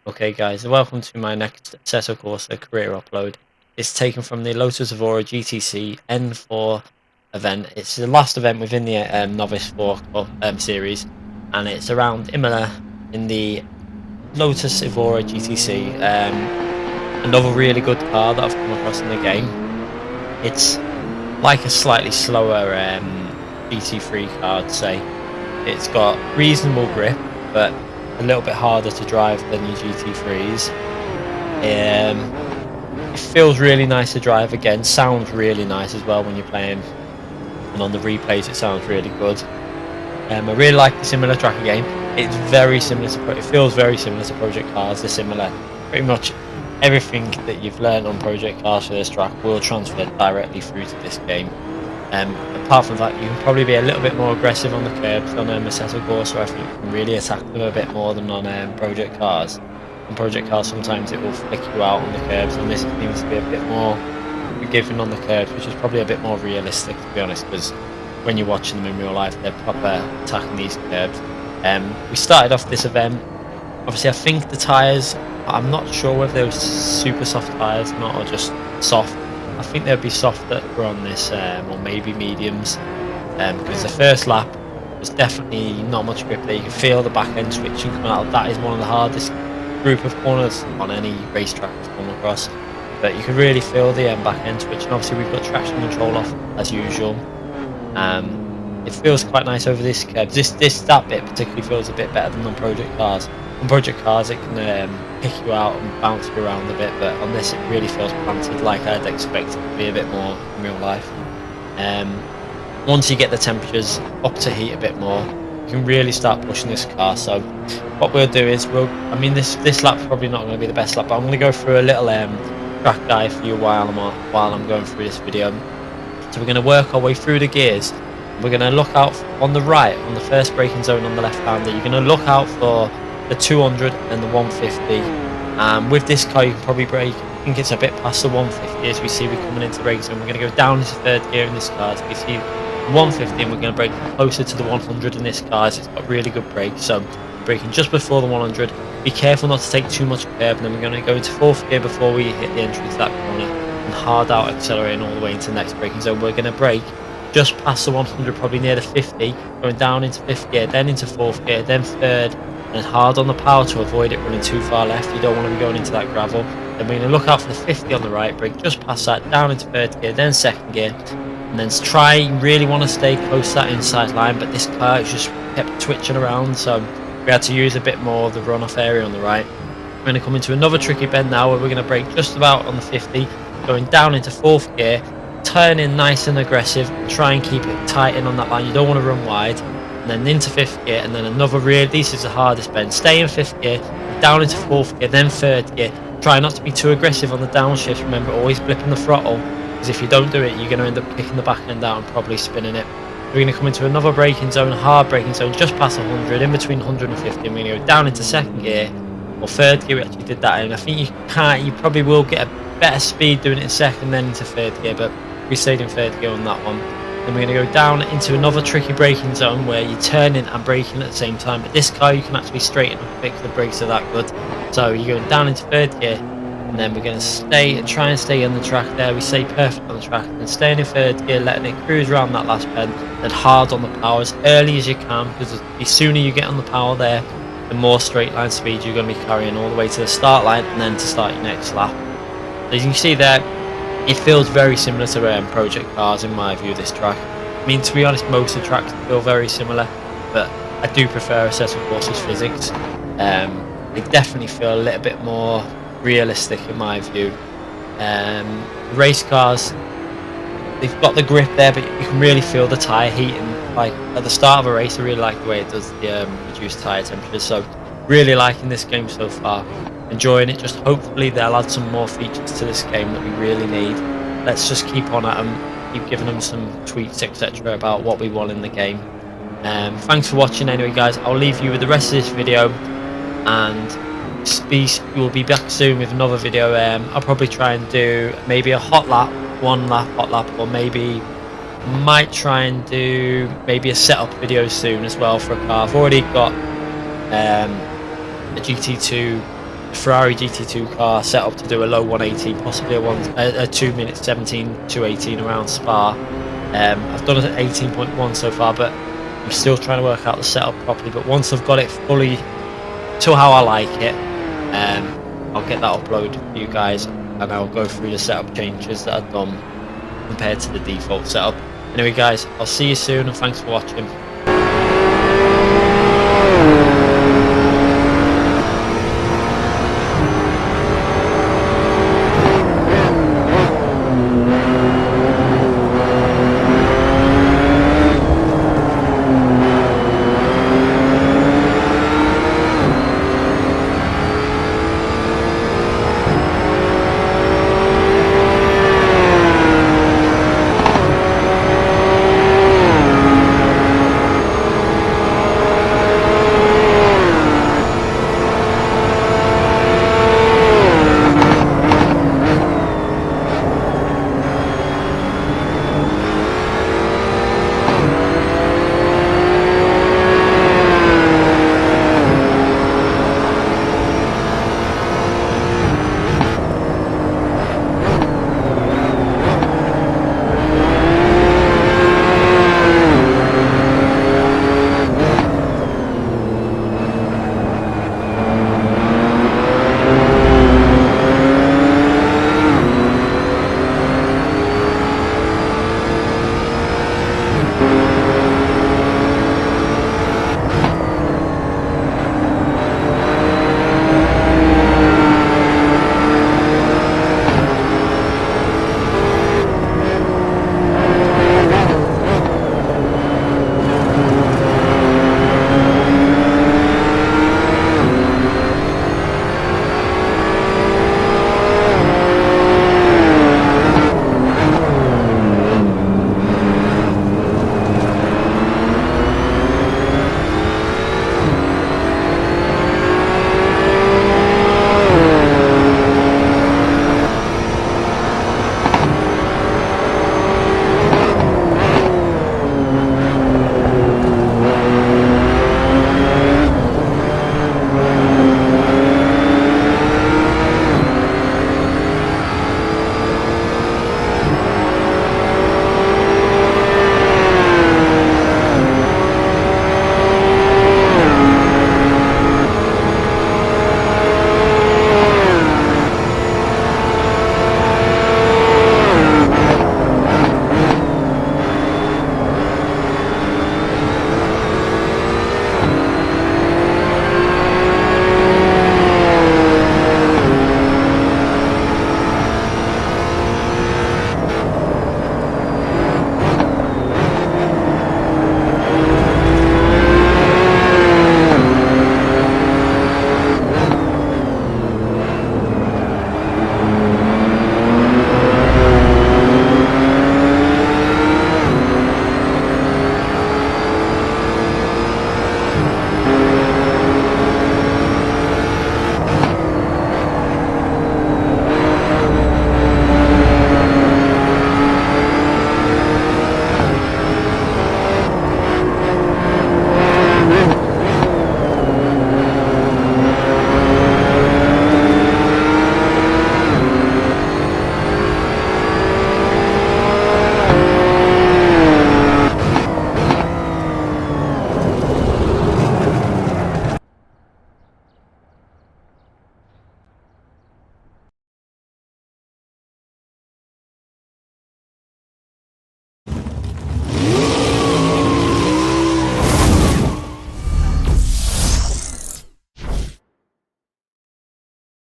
Okay guys, welcome to my next Assetto Corsa career upload. It's taken from the Lotus Evora Gtc N4 event. It's the last event within the Novice 4 series, and it's around Imola in the Lotus Evora Gtc. Another really good car that I've come across in the game. It's like a slightly slower GT3 car, I'd say. It's got reasonable grip, but a little bit harder to drive than your GT3s. It feels really nice to drive again, sounds really nice as well when you're playing, and on the replays it sounds really good. I really like the similar track again. It's very similar to, it feels very similar to Project Cars. They're similar. Pretty much everything that you've learned on Project Cars for this track will transfer directly through to this game. Apart from that, you can probably be a little bit more aggressive on the curbs on Assetto Corsa. I think you can really attack them a bit more than on Project Cars. On Project Cars, sometimes it will flick you out on the curbs, and this seems to be a bit more forgiving on the curbs, which is probably a bit more realistic, to be honest, because when you're watching them in real life, they're proper attacking these curbs. We started off this event. Obviously, I think the tyres, I'm not sure whether they were super soft tyres or not, or just soft. I think they'd be softer on this, or maybe mediums, because the first lap was definitely not much grip there. You can feel the back end switching coming out. That is one of the hardest group of corners on any racetrack I've come across, but you can really feel the back end switching. Obviously, we've got traction control off as usual. It feels quite nice over this curve. That bit particularly feels a bit better than on Project Cars. On Project Cars, it can pick you out and bounce you around a bit, but on this, it really feels planted, like I'd expect it to be a bit more in real life. Once you get the temperatures up to heat a bit more, you can really start pushing this car. So what we'll do is this lap's probably not going to be the best lap, but I'm going to go through a little track guide for you while I'm going through this video. So we're going to work our way through the gears. We're going to look out on the right, on the first braking zone on the left hander. You're going to look out for the 200 and the 150. With this car, you can probably brake. I think it's a bit past the 150 as we see we're coming into the braking zone. We're going to go down into third gear in this car as we see 150, and we're going to brake closer to the 100 in this car as it's got really good brakes. So braking just before the 100. Be careful not to take too much curb, and then we're going to go into fourth gear before we hit the entry to that corner, and hard out accelerating all the way into the next braking zone. We're going to brake just past the 100, probably near the 50, going down into fifth gear, then into fourth gear, then third, and hard on the power to avoid it running too far left. You don't want to be going into that gravel. Then we're going to look out for the 50 on the right, brake just past that, down into third gear, then second gear, and then really want to stay close to that inside line, but this car just kept twitching around, so we had to use a bit more of the runoff area on the right. We're going to come into another tricky bend now where we're going to brake just about on the 50, going down into fourth gear, turn in nice and aggressive, and try and keep it tight in on that line. You don't want to run wide, and then into fifth gear, and then another this is the hardest bend. Stay in fifth gear, down into fourth gear, then third gear. Try not to be too aggressive on the downshift. Remember, always blipping the throttle, because if you don't do it, you're going to end up kicking the back end out and probably spinning it. We're going to come into another braking zone, hard braking zone, just past 100, in between 100 and 50. And we're going to go down into second gear, or third gear. We actually did that in. I think you probably will get a better speed doing it in second, then into third gear, but we stayed in third gear on that one. Then we're going to go down into another tricky braking zone where you're turning and braking at the same time, but this car you can actually straighten up because the brakes are that good. So you're going down into third gear, and then we're going to try and stay on the track there. We stay perfect on the track, and then staying in third gear, letting it cruise around that last bend, then hard on the power as early as you can, because the sooner you get on the power there, the more straight line speed you're going to be carrying all the way to the start line and then to start your next lap. As you can see there, it feels very similar to Project Cars in my view, this track. I mean, to be honest, most of the tracks feel very similar, but I do prefer Assetto Corsa's physics. They definitely feel a little bit more realistic in my view. Race cars, they've got the grip there, but you can really feel the tyre heat, and like at the start of a race I really like the way it does the reduced tyre temperatures. So really liking this game so far, enjoying it. Just hopefully they'll add some more features to this game that we really need. Let's just keep on at them, keep giving them some tweets, etc. about what we want in the game. Thanks for watching anyway guys. I'll leave you with the rest of this video, and we'll be back soon with another video. I'll probably try and do maybe a hot lap, hot lap, or maybe might try and do maybe a setup video soon as well for a car. I've already got a GT2 Ferrari GT2 car set up to do a low 180, possibly a 2 minutes 17 218 around Spa. I've done it at 18.1 so far, but I'm still trying to work out the setup properly. But once I've got it fully to how I like it, I'll get that uploaded for you guys, and I'll go through the setup changes that I've done compared to the default setup. Anyway guys, I'll see you soon, and thanks for watching.